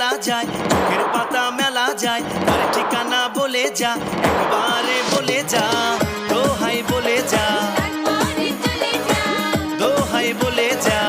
বেলা যায়, চোখের পাতা মেলা যায়, তার ঠিকানা বলে যা, একবারে বলে যা, দোহাই বলে যা, দোহাই বলে যা।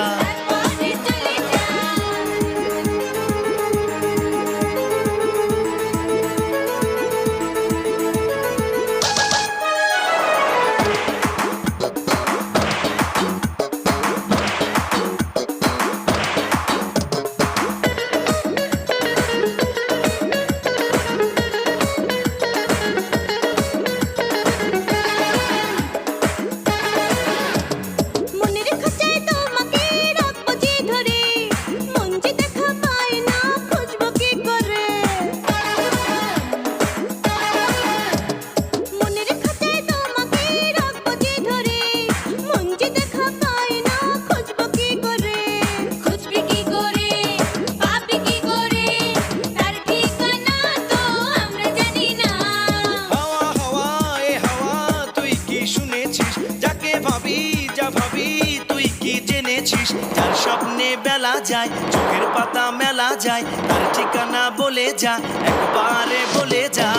যার স্বপ্নে বেলা যায়, চোখের পাতা মেলা যায়, তার ঠিকানা বলে যা, একবারে বলে যা,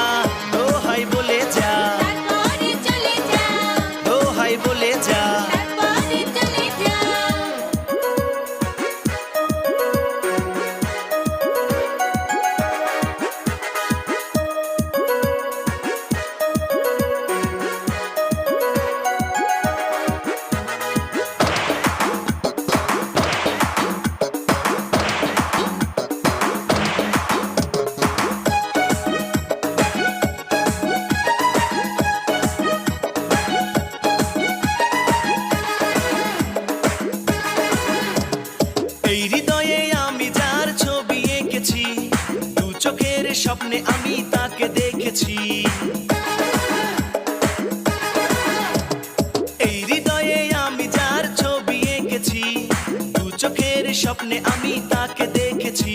দোহাই বলে যা, দোহাই বলে যা। চোখের স্বপ্নে আমি তাকে দেখেছি, এই হৃদয়ে আমি যার ছবি এঁকেছি, দু চোখের স্বপ্নে আমি তাকে দেখেছি।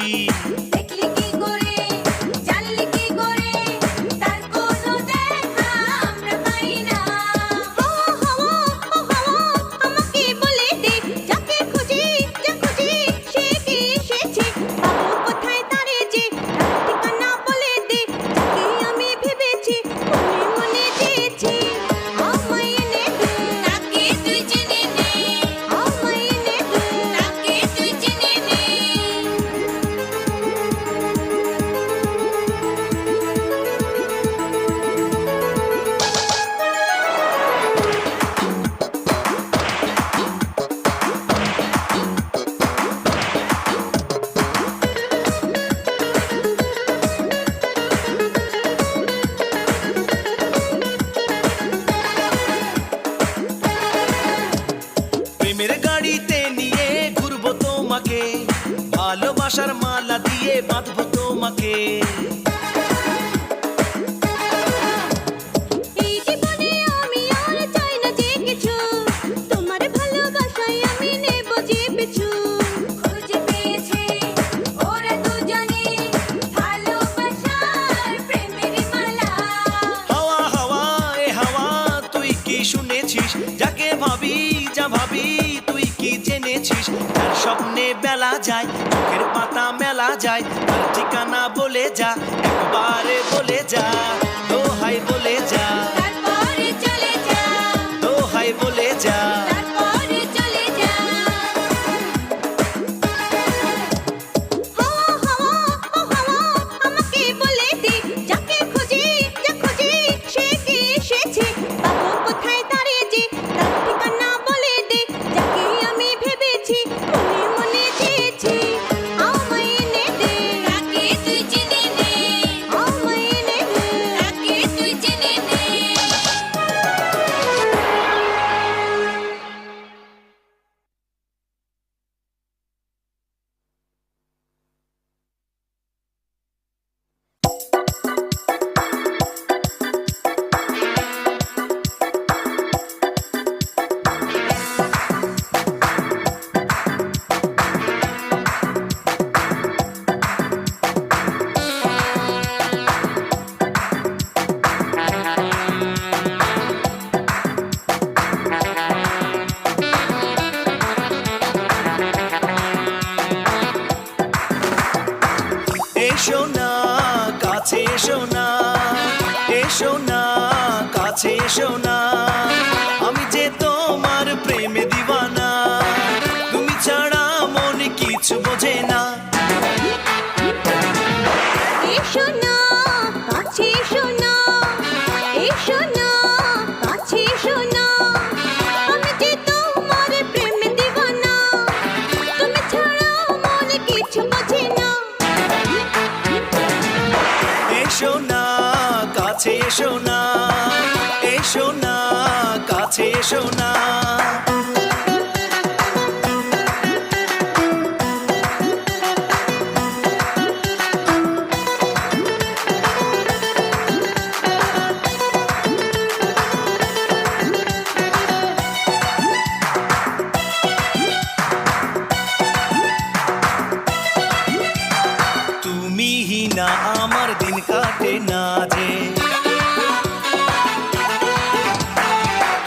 প্রেমের গাড়িতে নিয়ে ঘুরবো তোমাকে, ভালোবাসার মালা দিয়ে বাঁধবো তোমাকে, এই জীবনে আমি আর চাই না যে কিছু, তোমার ভালোবাসায় আমি নেব যে পিছু। খুঁজে পেয়েছে ওরা দুজনে ভালোবাসার প্রেমের মালা। হাওয়া হাওয়া এ হাওয়া তুই কি শুনেছিস, যাকে ভাবি যা ভাবি তুই কি জেনেছিস, তার স্বপ্নে বেলা যায়, চোখের পাতা মেলা যায়, তার ঠিকানা বলে যা, একবারে বলে যা, দোহাই বলে যা, দোহাই বলে যা। এসো না কাছে এসো না, এসো না কাছে এসো না, আমি যে তোমার প্রেমে দিওয়ানা, তুমি ছাড়া মন কিছু বোঝে না। এসো না কাছে এসো না, এসো না কাছে এসো না, আমি যে তোমার প্রেমে দিওয়ানা, তুমি ছাড়া মন কিছু বোঝে না। এসো না কাছে এসো না, এসো না কাছে এসো না। তুমি হি না আমার দিন কাটে না যে,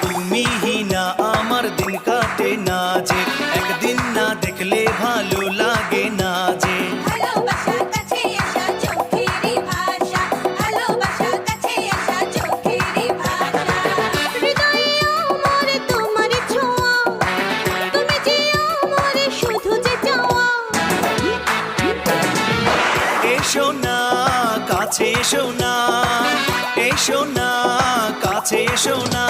তুমি হি না আমার দিন কাটে না যে, একদিন না দেখলে ভালো লাগে না যে। ভালোবাসা কাছে আসা চোখেরই ভাষা, ভালোবাসা কাছে আসা চোখেরই ভাষা, হৃদয়ে আমার তোমার ছোঁয়া, তুমি যে আমার শুধু যে চাওয়া। এসো না কাছে এসো না, এসো না কাছে এসো না।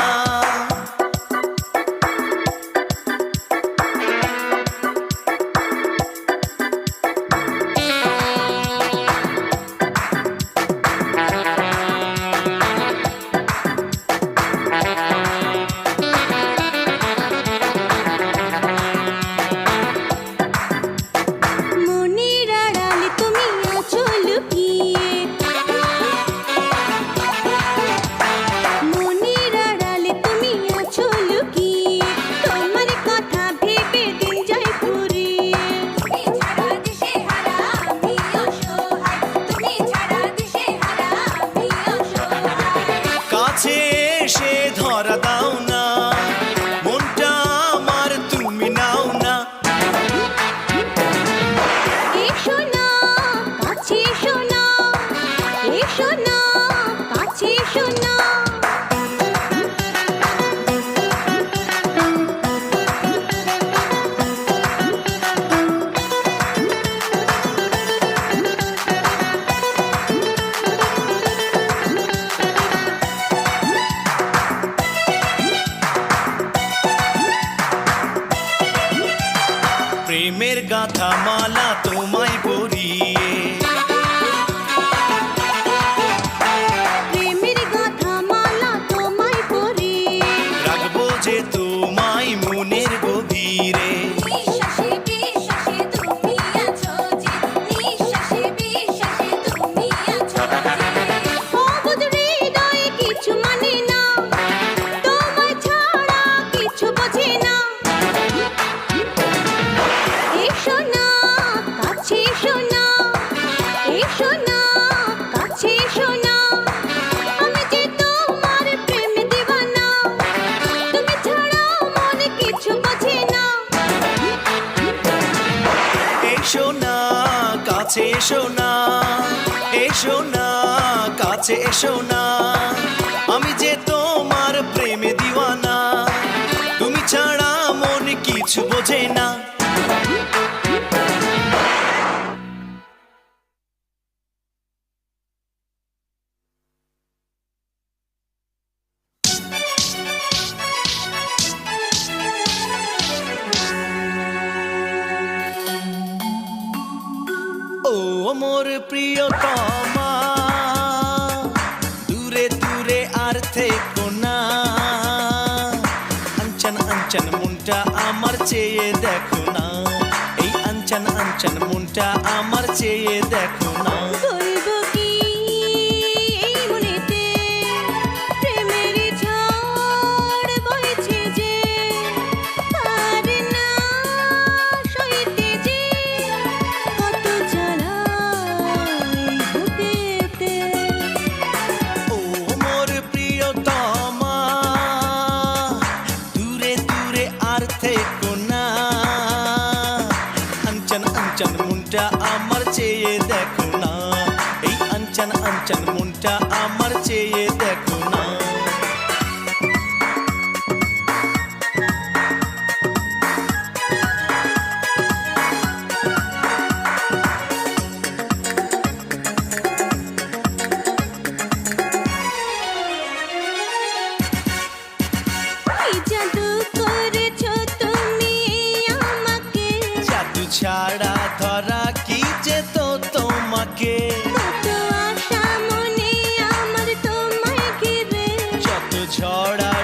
মনের আড়ালে তুমি আছো লুকিয়ে, মনের আড়ালে তুমি আছো লুকিয়ে, তোমার কথা ভেবে দিন যায় ফুরিয়ে। তুমি ছাড়া দিশেহারা আমি অসহায়, তুমি ছাড়া দিশেহারা আমি অসহায়। কাছে এসে ধরা দাও না, মনটা আমার তুমি নাও না। এসো না কাছে এসো না, এসো না কাছে এসো না। প্রেমের গাথা মালা তোমায় পরিয়ে, প্রেমের গাথা মালা তোমায় পরিয়ে, রাখবো যে তোমায় মনের গভীরে। নিঃশ্বাসে বিশ্বাসে তুমি আছো যে, নিঃশ্বাসে বিশ্বাসে তুমি আছো যে। অবুঝ হৃদয়ে কিছু মানে না, তোমায় ছাড়া কিছু বোঝে না। এসো না কাছে এসো না, এসো না কাছে এসো না, আমি যে তোমার প্রেমে দিওয়ানা, তুমি ছাড়া মনে কিছু বোঝে না। এসো না কাছে এসো না, এসো না কাছে এসো না, আমি যে তোমার প্রেমে দিওয়ানা, তুমি ছাড়া মন কিছু বোঝে না। ও মোর প্রিয়তমা, দূরে দূরে আর থেকো না, আঞ্চন আঞ্চন মনটা আমার চেয়ে দেখো না, এই আঞ্চন আঞ্চন মনটা আমার চেয়ে দেখো না। বলবো কি এই মনেতে প্রেমের ঝড় বইছে যে, আর না সইতে যে কত জ্বালা এই বুকেতে। ও মোর প্রিয়তমা, দূরে দূরে আর থেকো না, আঞ্চন আঞ্চন মনটা আমার চেয়ে দেখো না।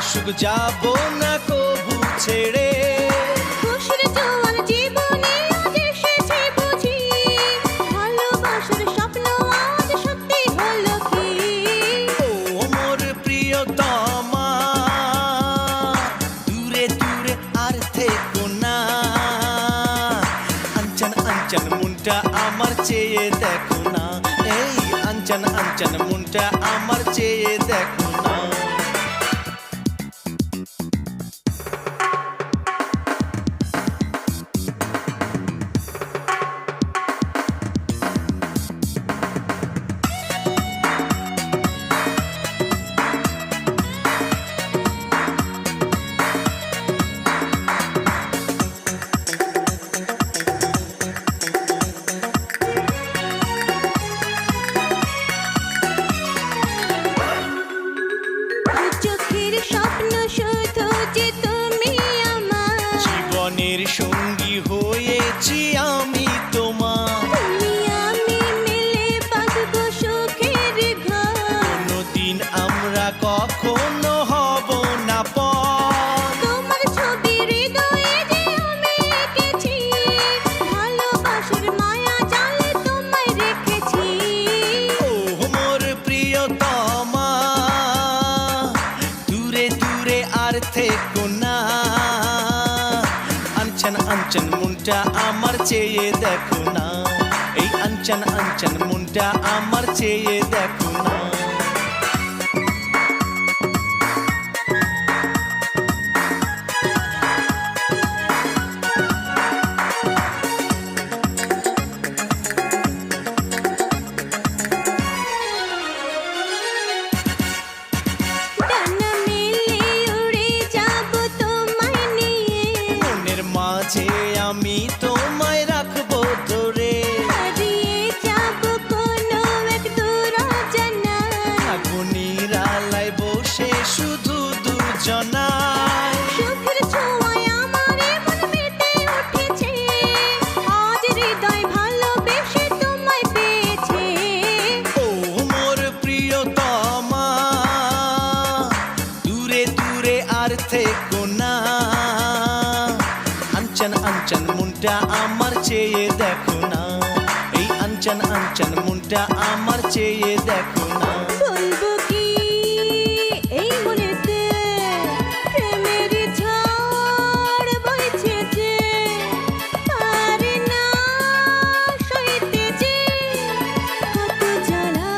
আসুক যাব না কবু ছেড়ে। খুশির জোয়ার জীবনে আজ এসেছে বুঝি, ভালোবাসার স্বপ্ন আজ সত্যি হলো কি? ও মোর প্রিয়তমা, দূরে দূরে আর থেকো না। আঞ্চন আঞ্চন মনটা আমার চেয়ে দেখো না, এই আঞ্চন আঞ্চন মনটা আমার চেয়ে দেখো না। চোখের স্বপ্ন শুধু যে তুমি আমার, জীবনের সঙ্গী হয়েছি আমি তোমার। তুমি আমি মিলে বাঁধবো সুখের ঘর। কোনদিন আমরা কখনো হব না পর। তোমার ছবি হৃদয়ে যে আমি এঁকেছি, ভালোবাসার মায়া জালে তোমায় রেখেছি। ও মোর প্রিয়তমা, দূরে দূরে আর থেকো না। আঞ্চন আঞ্চন মনটা আমার চেয়ে দেখো না, এই আঞ্চন আঞ্চন মনটা আমার চেয়ে দেখো না। ডানা মেলে উড়ে যাব তোমায় নিয়ে, মনের মাঝে আমি তোমায় রাখবো ধরে। হারিয়ে যাব কোনো এক দূর অজানায়। আগুনের আলায় বসে শুধু দুজনায়। সুখের ছোঁয়ায় আমার মন মেতে উঠেছে, আজ হৃদয় ভালোবেসে তোমায় পেয়েছে। ও মোর প্রিয়তমা, দূরে দূরে আর থেকো না। আঞ্চন আঞ্চন মনটা আমার চেয়ে দেখো না, এই আঞ্চন আঞ্চন মনটা আমার চেয়ে দেখো না। বলবো কি এই মনেতে প্রেমের ঝড় বইছে যে, পারি না সইতে যে কত জ্বালা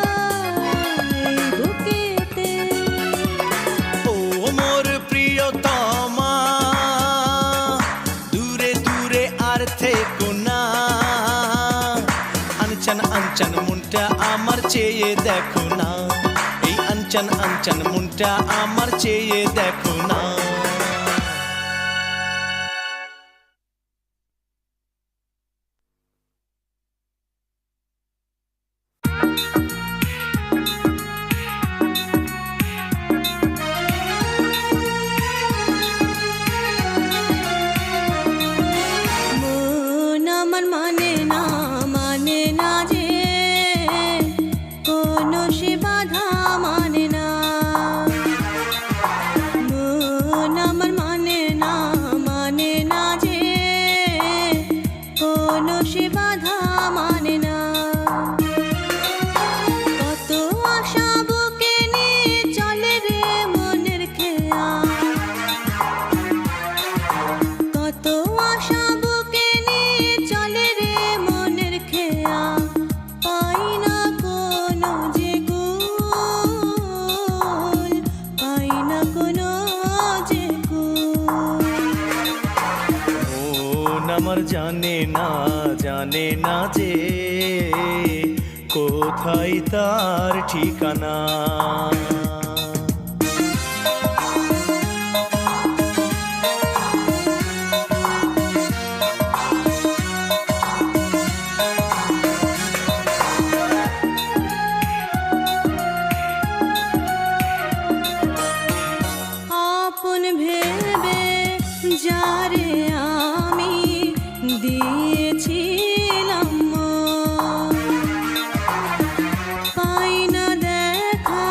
এই বুকেতে। ও মোর প্রিয়তমা, দূরে দূরে আর থেকো না। আঞ্চন আঞ্চন মনটা আমার চেয়ে দেখো না, এই আঞ্চন আঞ্চন মনটা আমার চেয়ে দেখো না। মন আমার মানে না যে কোনো সে বাধা মানে না। মন আমার মানে না যে কোনো সে বাধা মানে না। কত আশা বুকে নিয়ে চলে রে মনের খেয়া, কত আশা বুকে নিয়ে চলে রে মনের খেয়া। পাই না কোনো যে কুল, পাই না কোনো যে কুল। মন আমার জানে না যে কোথায় তার ঠিকানা। আপন ভেবে যারে আমি দিয়েছিলাম মন, পাই না দেখা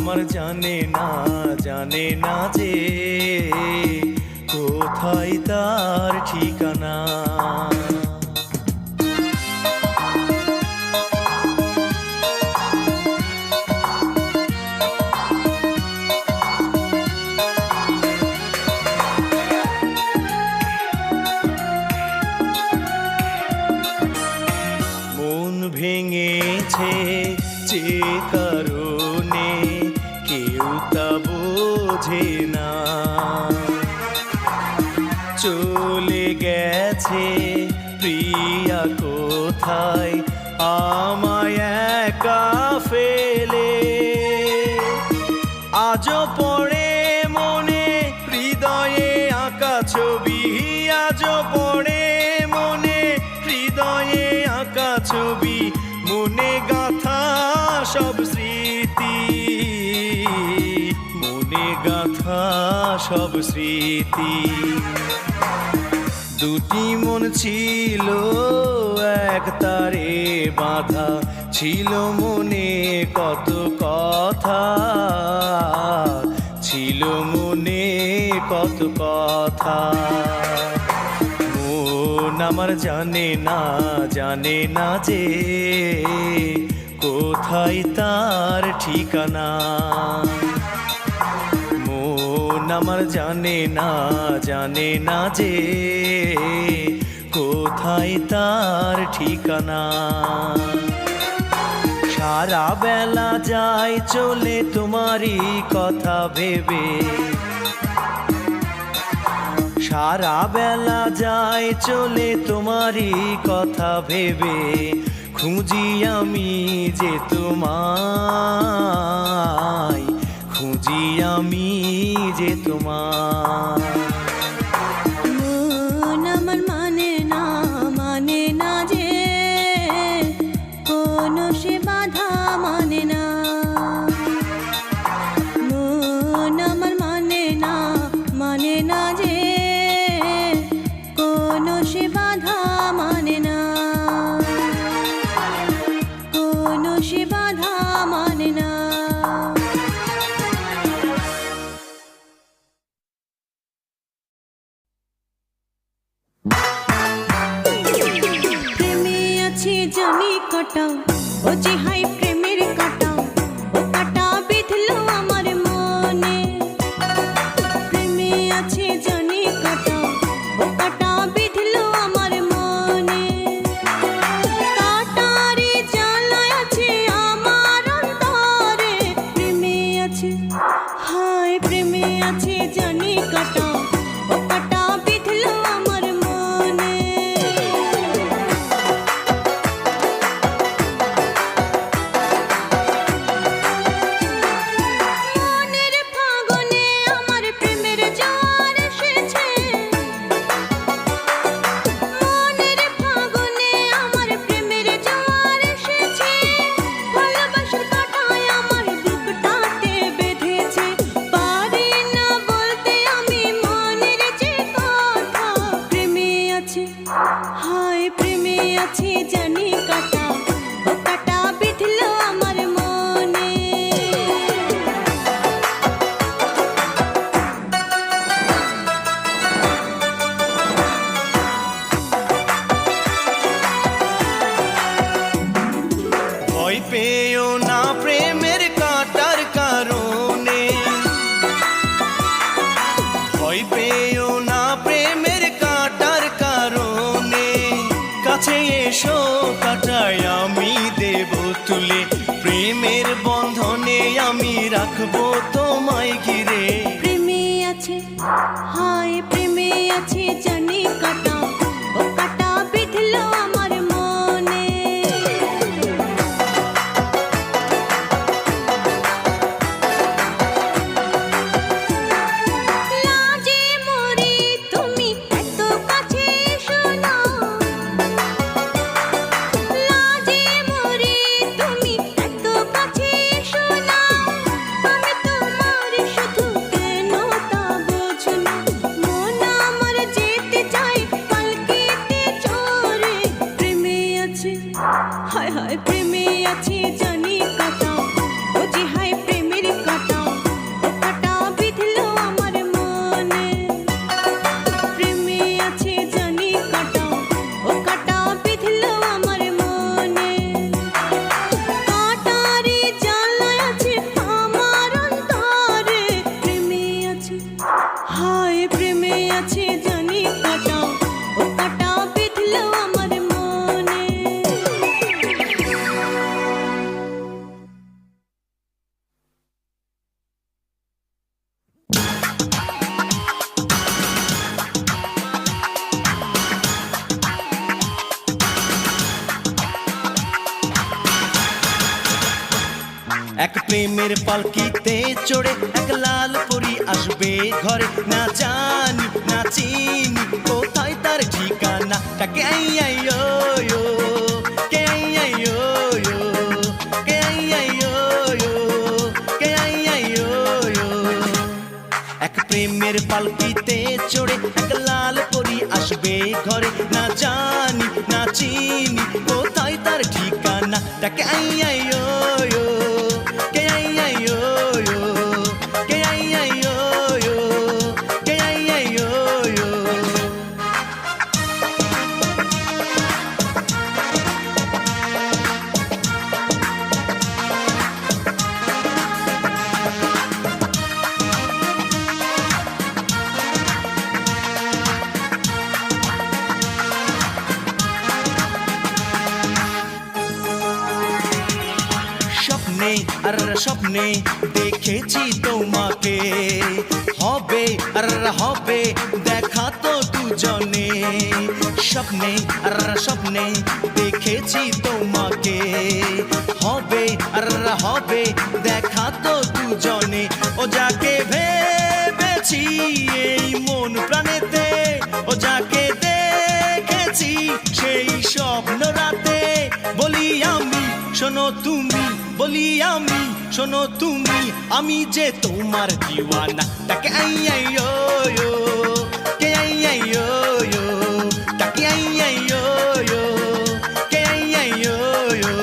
আমার জানে না যে কোথায় তার ঠিকানা। মন ভেঙেছে যে কারণে কেউ তা বোঝে না, চলে গেছে প্রিয়া কোথায় আমায় একা ফেলে। আজও পড়ে মনে হৃদয়ে আঁকা ছবি, আজও পড়ে মনে হৃদয়ে আঁকা ছবি, মনে গাঁথা সব স্মৃতি, মনে গাঁথা সব স্মৃতি। দুটি মন ছিল এক তারে বাঁধা, ছিল মনে কত কথা, ছিল মনে কত কথা। মন আমার জানে না যে কোথায় তার ঠিকানা। মন আমার জানে না যে কোথায় তার ঠিকানা। সারা বেলা যায় চলে তোমারই কথা ভেবে, সারা বেলা যায় চলে তোমারই কথা ভেবে, খুঁজি আমি যে তোমায়, খুঁজি আমি যে তোমায়। মন আমার মানে না যে কোনো সে বাধা মানে না। মন আমার মানে না যে কোনো সে বাধা মানে না, কোনো সে বাধা মানে না। প্রেমে আছে জানি কাটা, ও যে হাই প্রেমের কাটা, ও কাটা বিঁধলো আমার মনে। প্রেমে আছে জানি কাটা, ও কাটা বিঁধলো আমার মনে। কাটারে জ্বালায় আছে আমার অন্তরে। প্রেমে আছে, হায় প্রেমে আছে জানি কাটা, ও কাটা বিঁধলো আমার মনে। মনের ফাগুনে আমার প্রেমের জোয়ার এসেছে, মনের ফাগুনে আমার প্রেমের জোয়ার এসেছে। ভালোবাসার কাঁটায় আমার বুকটাতে বেঁধেছে, পারি না বলতে আমি মনের যে কথা। প্রেমে আছে, হায় প্রেমে আছে জানি কাটা, ও কাটা বিঁধলো আমার মনে। ভয় পেও না প্রেমের কাঁটার কারণে, ভয় পেও না প্রেমের কাঁটার কারণে। কাছে এসো কাটায় আমি দেব তুলে, প্রেমের বন্ধনে আমি রাখবো তোমায় ঘিরে। প্রেমে আছে, হায় প্রেমে আছে জানি কাটা, ও কাটা বিঁধলো আমার মনে। লাজে মরি তুমি এত কাছে এসো না, লাজে মরি তুমি এত কাছে এসো না। আমি তোমার এক প্রেমের পালকিতে চড়ে এক লাল পরী আসবে ঘরে, না জানি না চিনি কোথায় তার ঠিকানা। তাকে আই আই ও ও, কে আই আই ও ও, কে আই আই ও ও, কে আই আই ও ও। এক প্রেমের পালকিতে চড়ে এক লাল পরী আসবে ঘরে, না জানি না চিনি কোথায় তার ঠিকানা। তাকে আই আই ও ও, কে আই আই ও ও, কে আই আই ও ও, কে আই আই ও ও। স্বপ্নে আর স্বপ্নে দেখেছি তোমাকে, হবে আর হবে দেখা তো দুজনে। স্বপ্নে আর স্বপ্নে দেখেছি তোমাকে, হবে আর হবে দেখা তো দুজনে। ও যাকে ভেবেছি এই মন প্রাণেতে, ও যাকে দেখেছি সেই স্বপ্ন রাতে, বলি আমি শোনো তুমি, বলি আমি শোনো তুমি, আমি যে তোমার দিওয়ানা। তাকে আই আই ও ও, কে আই আই ও ও, তাকে আই আই ও ও, কে আই আই ও ও।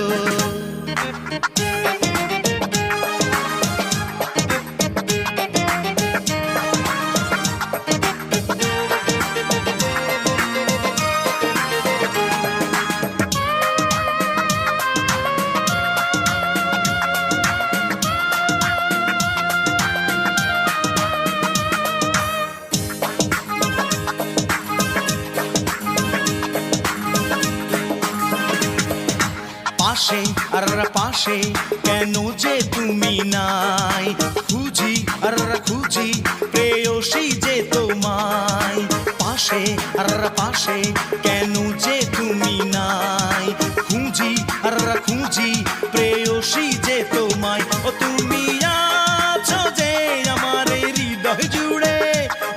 পাশে আর পাশে কেন যে তুমি নাই, খুঁজি আর খুঁজি প্রেয়সী যে তোমায়। পাশে আর পাশে কেন যে তুমি নাই, খুঁজি আর খুঁজি প্রেয়সী যে তোমায়। ও তুমি আছো যে আমার হৃদয় জুড়ে,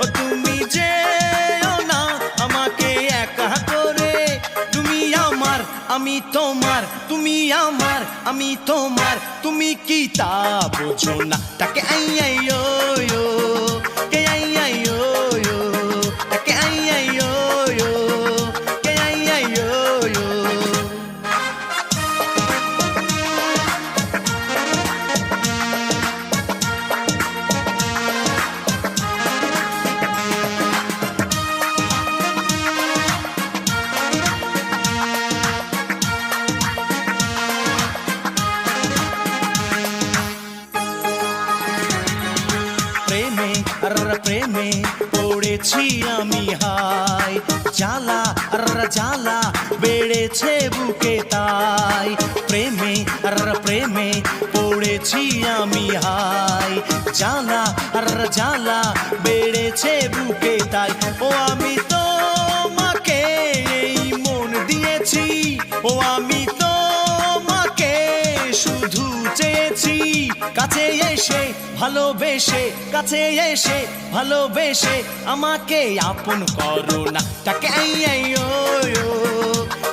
ও তুমি যেও না আমাকে একা করে। তুমি আমার আমি তোমার, তুমি আমার আমি তোমার, তুমি কি তা বোঝো না। তাকে আই আই ও ও, কে আই আই ও ও, তাকে আই আই ও ও, কে আই আই ও ও। প্রেমে আর প্রেমে পড়েছি আমি হাই, জ্বালা আর জ্বালা বেড়েছে বুকে তাই। প্রেমে আর প্রেমে পড়েছি আমি হাই, জ্বালা আর জ্বালা বেড়েছে বুকে তাই। ও আমি তোমাকে এই মন দিয়েছি, ও আমি তোমাকে শুধু চেয়েছি। কাছে এসে ভালোবেসে, কাছে এসে ভালোবেসে আমাকে আপন করো না। তাকে আই আই ও ও,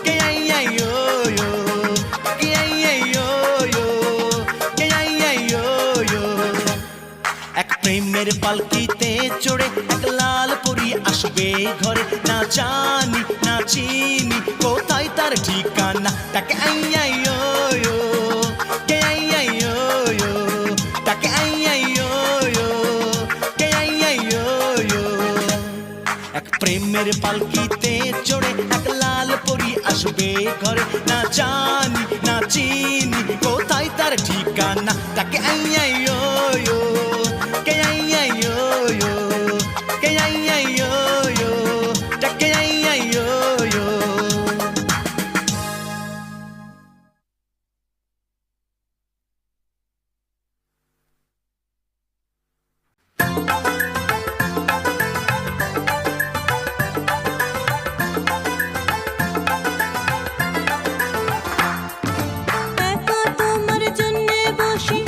কে আই আই ও ও, কে আই আই ও ও, কে আই আই ও ও। এক প্রেমের পালকিতে চড়ে এক লাল পরী আসবে ঘরে, না জানি না চিনি কোথায় তার ঠিকানা। তাকে আই আই ও ও, কে আই আই ও ও, তাকে আই আই ও ও, কে আই আই ও ও। এক প্রেমের পালকিতে চড়ে এক লাল পরী আসবে ঘরে, না জানি না চিনি কোথায় তার ঠিকানা। তাকে আই আই ও ও, কে আই আই ও ও, কে আই আই ও ও, তাকে আই আই ও ও। একা তোমার জন্যে বসে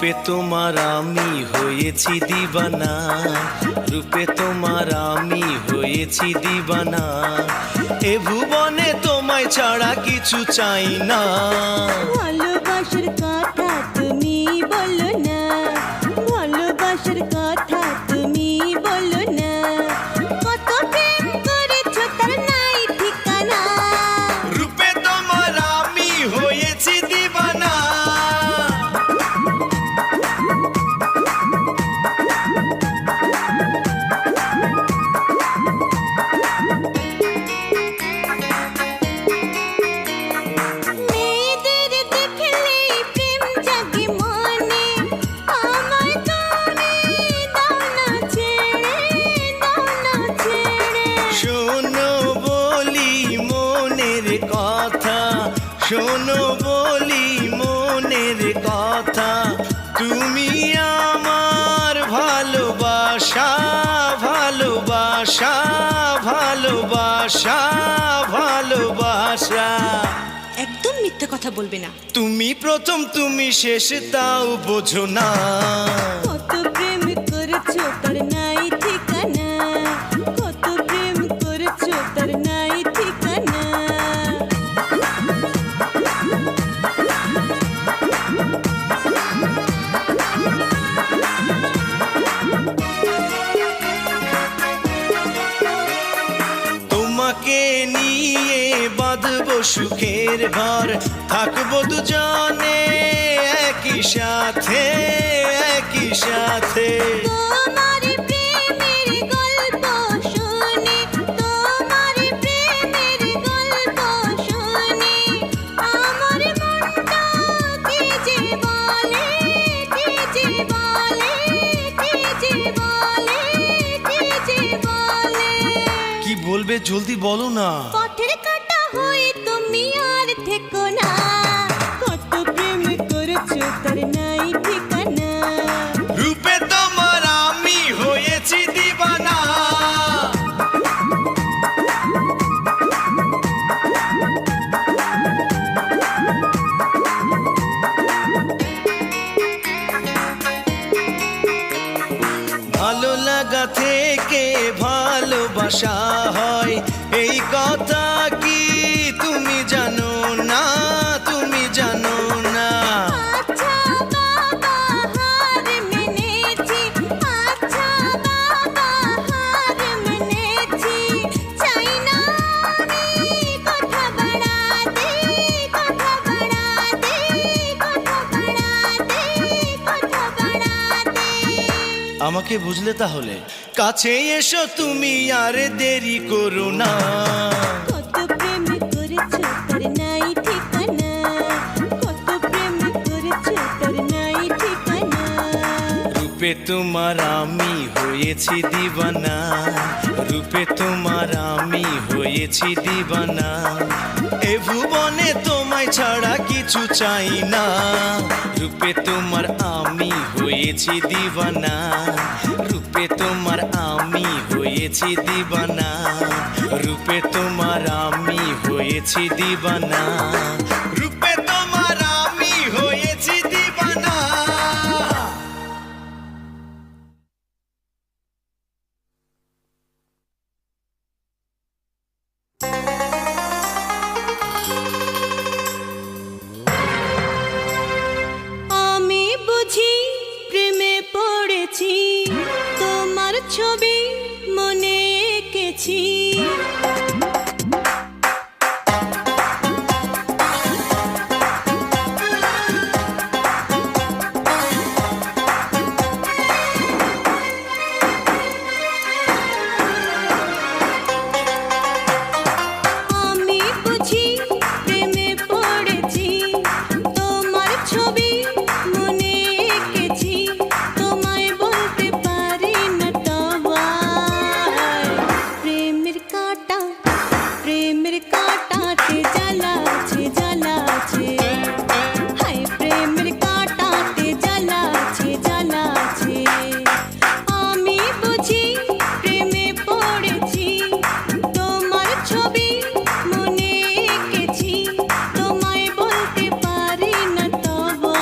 রূপে তোমার আমি হয়েছি দিবানা, রূপে তোমার আমি হয়েছি দিবানা, এ ভুবনে তোমায় ছাড়া কিছু চাই না। ভালোবাসার কথা তুমি বলো না, ভালোবাসার কথা তুমি বলো না, কত প্রেম করেছো তার নাই ঠিকানা। রূপে তোমার আমি হয়েছি দিবানা। মেয়েদের দেখলে প্রেম জাগে মনে, আমার তুমি দাও না ছেড়ে, দাও না ছেড়ে। শোনো বলি মনের কথা, শোনো বলি মনের কথা, তুমি আমার ভালোবাসা, ভালোবাসা, ভালোবাসা, ভালোবাসা। একদম মিথ্যে কথা বলবে না। তুমি প্রথম তুমি শেষ তাও বোঝো না। কত প্রেম করেছো তার নাই ঠিকানা, কত প্রেম করেছো তার নাই ঠিকানা। তোমাকে নিয়ে বাঁধবো সুখের ঘর, থাকবো দুজনে একই সাথে, একই সাথে। তোমার প্রেমের গল্প শুনে, তোমার প্রেমের গল্প শুনে, আমার মনটা কি যে বলে, কি যে বলে, কি যে বলে, কি যে বলে। কি বলবে জলদি বলো না। পথের কাঁটা হয়ে তুমি আর থেকো না, কত প্রেম করেছো তার নাই ঠিকানা। রূপে তোমার আমি হয়েছি দিবানা। ভালো লাগা থেকে ভালোবাসা হয়, এই কথা কি তুমি জানো না, তুমি জানো না। আচ্ছা বাবা হার মেনেছি, আচ্ছা বাবা হার মেনেছি, চাই না আমি কথা বাড়াতে, কথা বাড়াতে, কথা বাড়াতে, কথা বাড়াতে। আমাকে বুঝলে তাহলে, কাছে এসো তুমি আর দেরি করো না। কত প্রেম করেছো তার নাই ঠিকানা, কত প্রেম করেছো তার নাই ঠিকানা। রূপে তোমার আমি হয়েছি দিবানা, রূপে তোমার আমি হয়েছি দিবানা, এ ভুবনে তোমায় ছাড়া কিছু চাই না। রূপে তোমার আমি হয়েছি দিবানা, রূপে তোমার আমি হয়েছি দিবানা, রূপে তোমার আমি হয়েছি দিবানা, রূপে তোমার আমি হয়েছি দিবানা। আমি বুঝি প্রেমে পড়েছি, তোমার ছবি মনে এঁকেছি। আমি বুঝি প্রেমে পড়েছি, তোমার ছবি মনে এঁকেছি, তোমায় বলতে পারি না তবায়। প্রেমের কাঁটা, প্রেমের কাঁটাতে জ্বালা আছে, জ্বালা আছে, হায় প্রেমের কাঁটাতে জ্বালা আছে, জ্বালা আছে। আমি বুঝি প্রেমে পড়েছি, তোমার ছবি মনে এঁকেছি, তোমায় বলতে পারি না তবায়।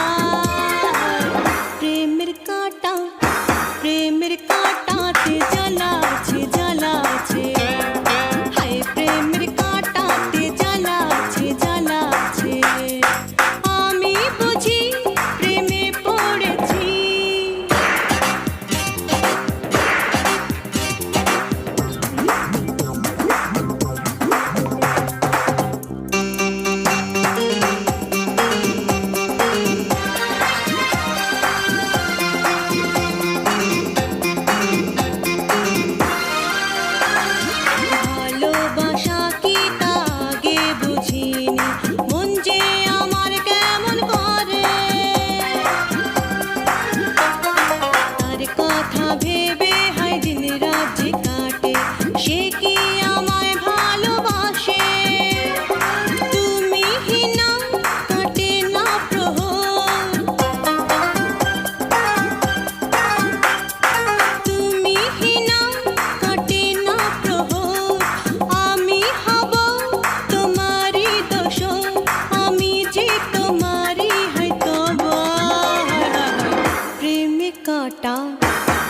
কাঁটা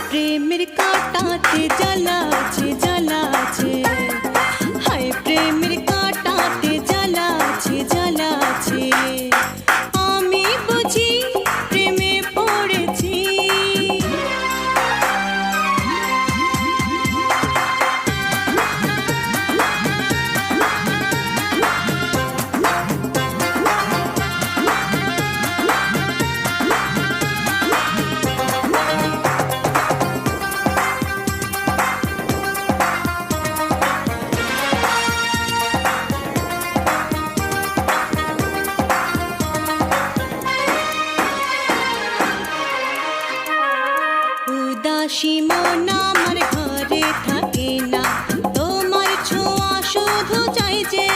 প্রেমের কাঁটাতে জ্বালা আছে জ্বালা আছে হায় প্রেমের কাঁটাতে জ্বালা আছে জ্বালা আছে আমি বুঝি প্রেমে পড়েছি উদাসী মন আমার ঘরে থাকে না তোমার ছোঁয়া শুধু চাই যে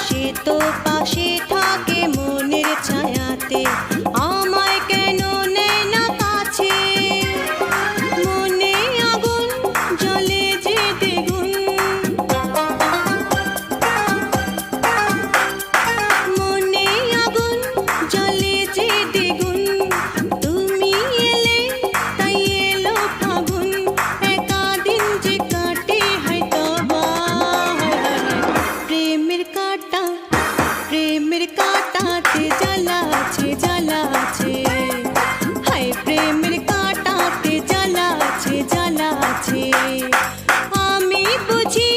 সে তো পাশে থাকে মনের ছায়াতে আমায় কেন নেয় না কাছে মনে আগুন জ্বলে যে দ্বিগুণ মনে আগুন জ্বলে যে দ্বিগুণ তুমি এলে তাই এলো ফাগুন একা দিন যে কাটে হয়তো বা প্রেমের কাঁটা প্রেমের কাঁটাতে জ্বালা আছে জ্বালা আছে হায় প্রেমের কাঁটাতে জ্বালা আছে জ্বালা আছে আমি বুঝি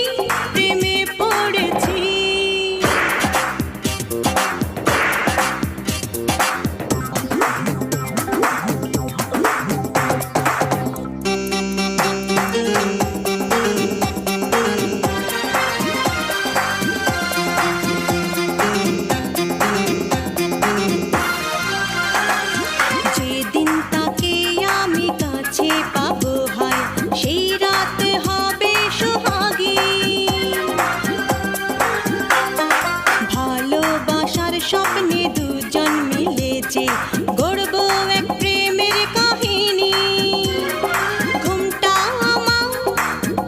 প্রেমে পড়েছি যেদিন তাকে আমি কাছে পাবো হয় সেই রাত হবে সোহাগী ভালোবাসার স্বপ্নে দুজন মিলে যে গড়ব এক প্রেমের কাহিনী ঘুমটা আমার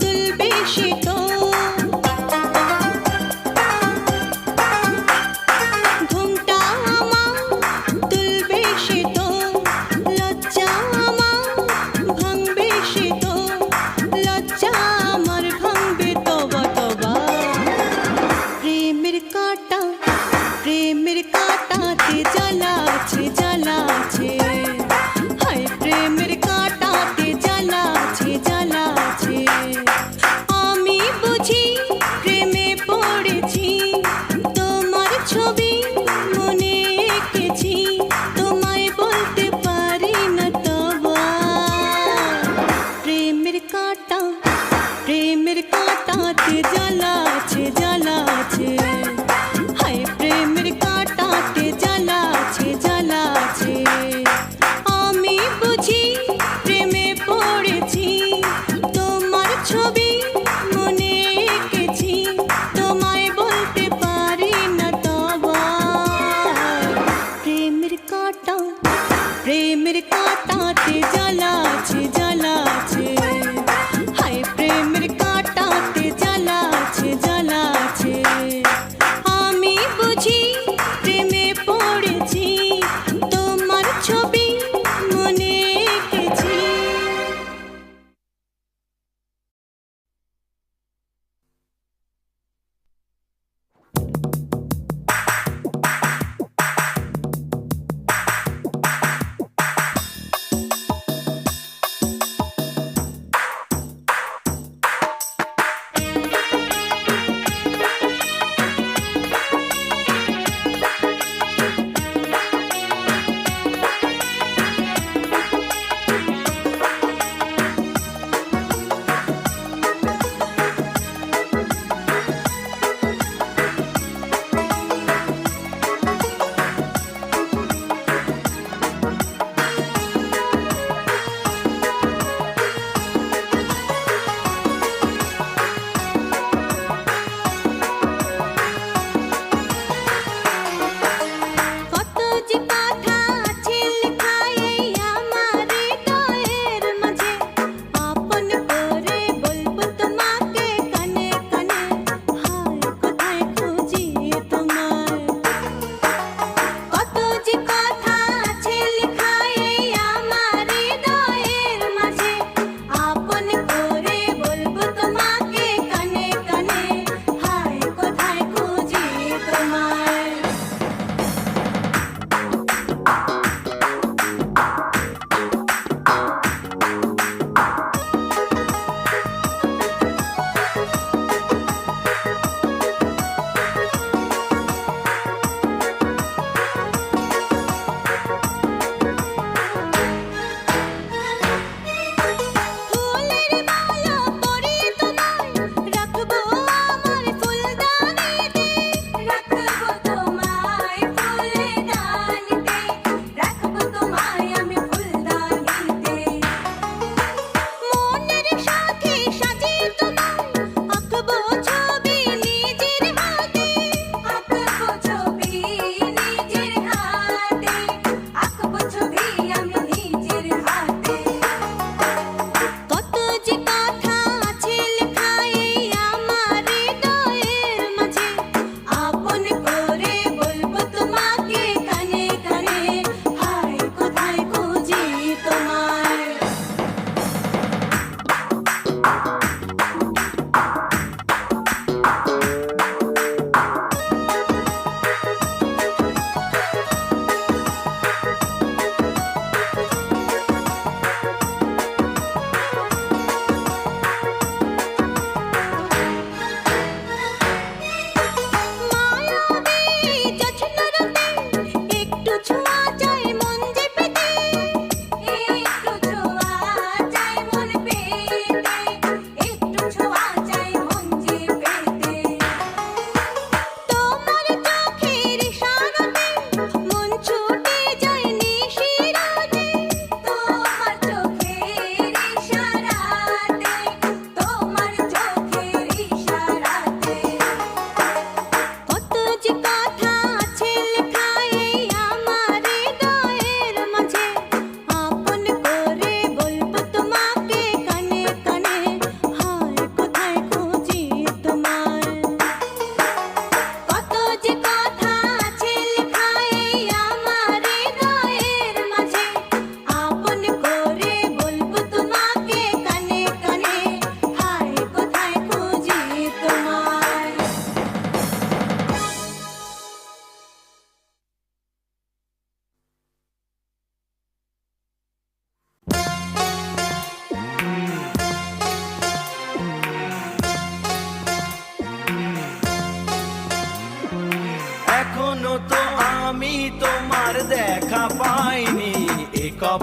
তুলবে সে তো ঘুমটা আমার তুলবে সে তো লজ্জা আমার ভাঙবে সে তো লজ্জা আমার ভাঙবে তবা তবা প্রেমের কাঁটা প্রেমের কাঁটাতে জ্বালা আছে জ্বালা আছে হায় প্রেমের কাঁটাতে জ্বালা আছে জ্বালা আছে আমি বুঝি প্রেমে পড়েছি তোমার ছবি মনে এঁকেছি তোমায় বলতে পারি না তবা প্রেমের কাঁটা প্রেমের কাঁটাতে জ্বালা আছে জ্বালা আছে হায় প্রেমের কাঁটাতে জ্বালা আছে জ্বালা আছে আমি বুঝি প্রেমে পড়েছি তোমার ছবি মনে এঁকেছি তোমায় বলতে পারি না তবা প্রেমের কাঁটা প্রেমের কাঁটাতে জ্বালা আছে জ্বালা আছে হায় প্রেমের কাঁটাতে জ্বালা আছে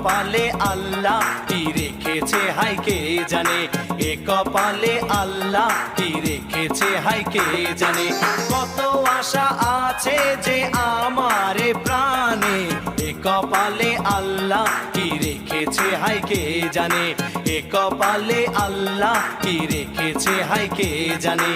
কপালে আল্লাহ কি রেখেছে হাই কে জানে, এ কপালে আল্লাহ কি রেখেছে হাই কে জানে। কত আশা আছে যে আমার প্রাণে, এ কপালে আল্লাহ কি রেখেছে হাই কে জানে, এ কপালে আল্লাহ কি রেখেছে হাই কে জানে।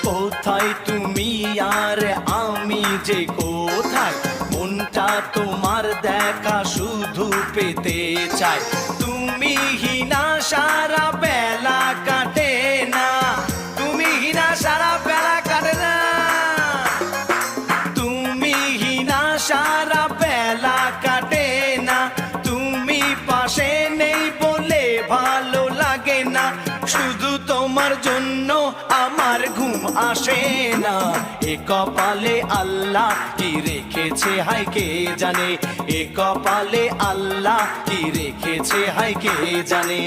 কোথায় তুমি আর আমি যে কোথায়, মনটা তোমার দেখা শুধু পেতে চাই। তুমি হিনা সারা বেলা কাটে না, তুমি হিনা সারা বেলা কাটে না, তুমি হিনা সারা বেলা কাটে না, তুমি পাশে নেই বলে ভালো লাগে না, শুধু তোমার জন্য আমার ঘুম আসে না। এ কপালে আল্লাহ কি রেখেছে হাই কে জানে, এ কপালে আল্লাহ কি রেখেছে হাই কে জানে।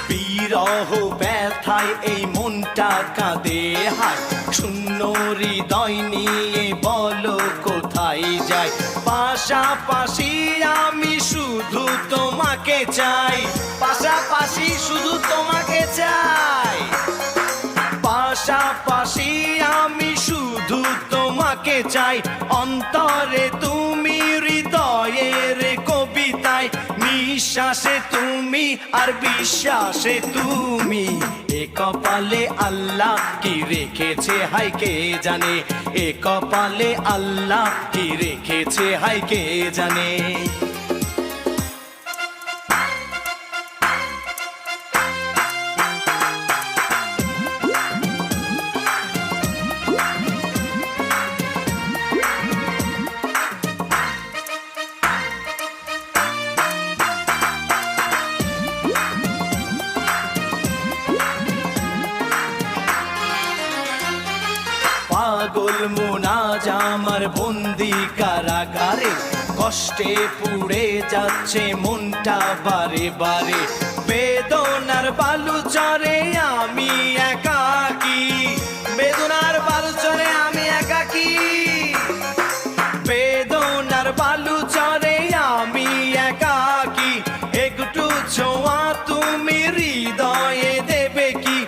বিরহ ব্যথায় এই মনটা কাঁদে হায়, শূন্য হৃদয় নিয়ে বলো কোথায় যাই। পাশাপাশি আমি শুধু তোমাকে চাই, পাশাপাশি শুধু তোমাকে চাই, পাশাপাশি আমি শুধু তোমাকে চাই। অন্তরে তুমি হৃদয়ের কবিতায়, নিঃশ্বাসে তুমি আর বিশ্বাসে তুমি। এ কপালে আল্লাহ কি রেখেছে হাই কে জানে, এ কপালে আল্লাহ কি রেখেছে হাই কে জানে। পাগল মোনাজ আমার বন্দি কারাগারে, কষ্টে পুড়ে যাচ্ছে মনটা বারে বারে। বেদনার বালু চরে আমি একাকী, বেদনার বালু চরে আমি একাকী, বেদনার বালু চরে আমি একাকী। একটু ছোঁয়া তুমি হৃদয়ে দেবে কি,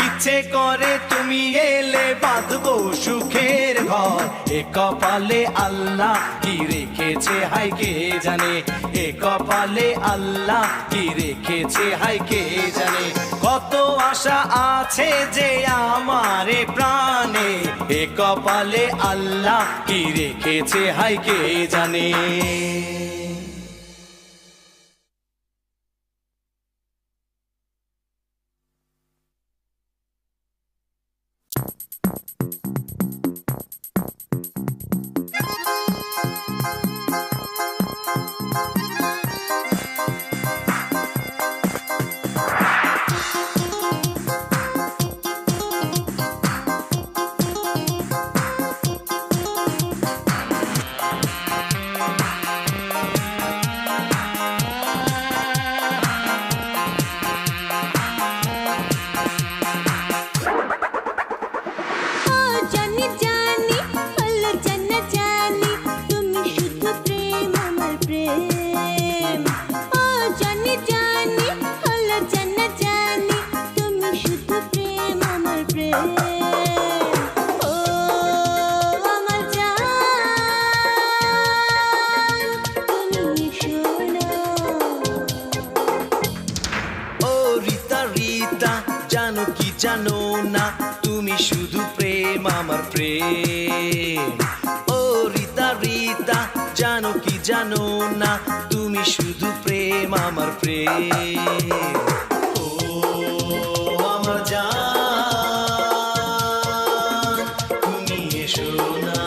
ইচ্ছে করে তুমি এলে বাঁধবো সুখের ঘর। এ কপালে আল্লাহ কি রেখেছে হাই কে জানে, এ কপালে আল্লাহ কি রেখেছে হাই কে জানে। কত আশা আছে যে আমার প্রাণে, এ কপালে আল্লাহ কি রেখেছে হাই কে জানে। জানো না তুমি শুধু প্রেম আমার প্রেম। ও রিতা রিতা জানো কি জানো না তুমি তুমি শুধু প্রেম আমার প্রেম। ও আমার জান তুমি এসো না।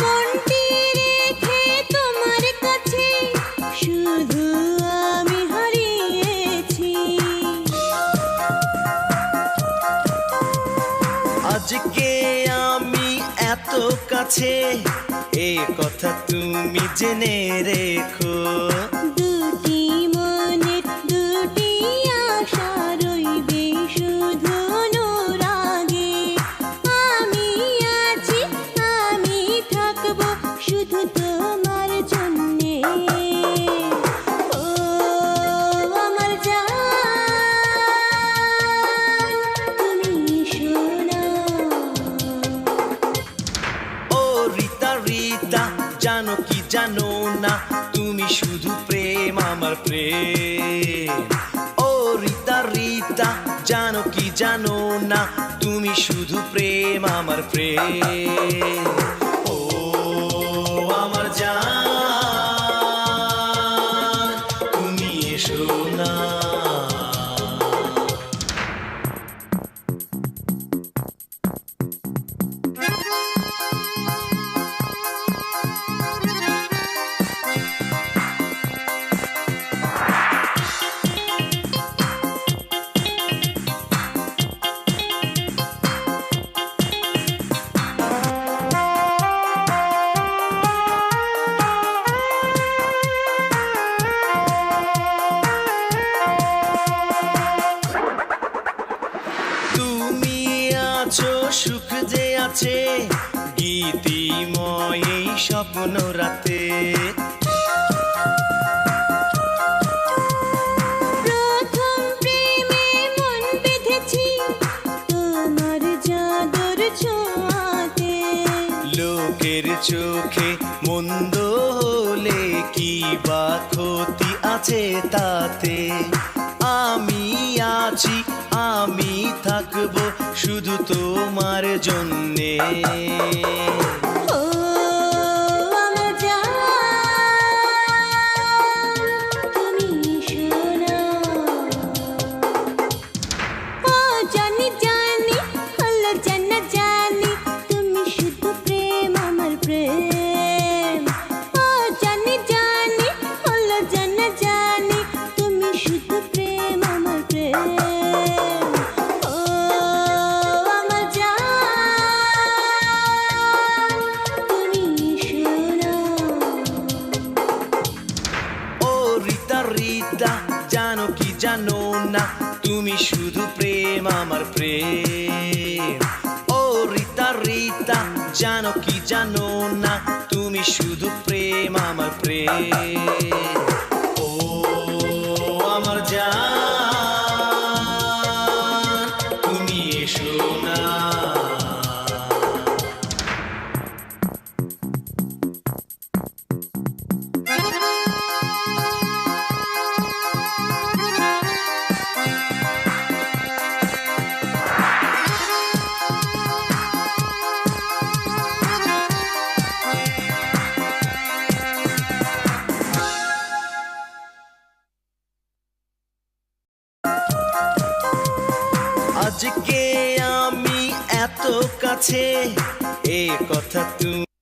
মনটি রেখে তোমার কাছে শুধু আমি হারিয়েছি। আজকে আমি এত কাছে এ কথা তুমি জেনে রেখো। দুটি মনের দুটি আশা রইবে শুধু অনুরাগে। আমি আছি, আমি থাকবো শুধু তোমার জন্যে। ও আমার জান তুমি সোনা। ও রিতা রিতা জানো কি জানো না তুমি শুধু প্রেম আমার প্রেম। ও রিতা রিতা জানো কি জানো না তুমি শুধু প্রেম আমার প্রেম। ও আমার জান তুমি এসো না। তুমি আছো সুখ যে আছে গীতিময় এই স্বপ্ন রাতে। প্রথম প্রেমে মন বেঁধেছি তোমার জাদুর ছোঁয়াতে। লোকের চোখে মন্দ হলে কি বা ক্ষতি আছে তাতে। আমি আছি, আমি থাকবো শুধু তোমার জন্যে। ও আমার জান তুমি সোনা। ও জানি জানি হলো জানা জানি তুমি শুধু প্রেম আমার প্রেম। ও জানি জানি হলো জানা জানি তুমি শুধু প্রেম আমার প্রেম। ও আমার জান তুমি সোনা। ও রিতা রিতা জানো কি জানো না তুমি শুধু প্রেম আমার প্রেম। ও রিতা রিতা জানো কি জানো না তুমি শুধু প্রেম আমার প্রেম। ও আমার জান তুমি এসো না। আজকে আমি এত কাছে এ কথা তুমি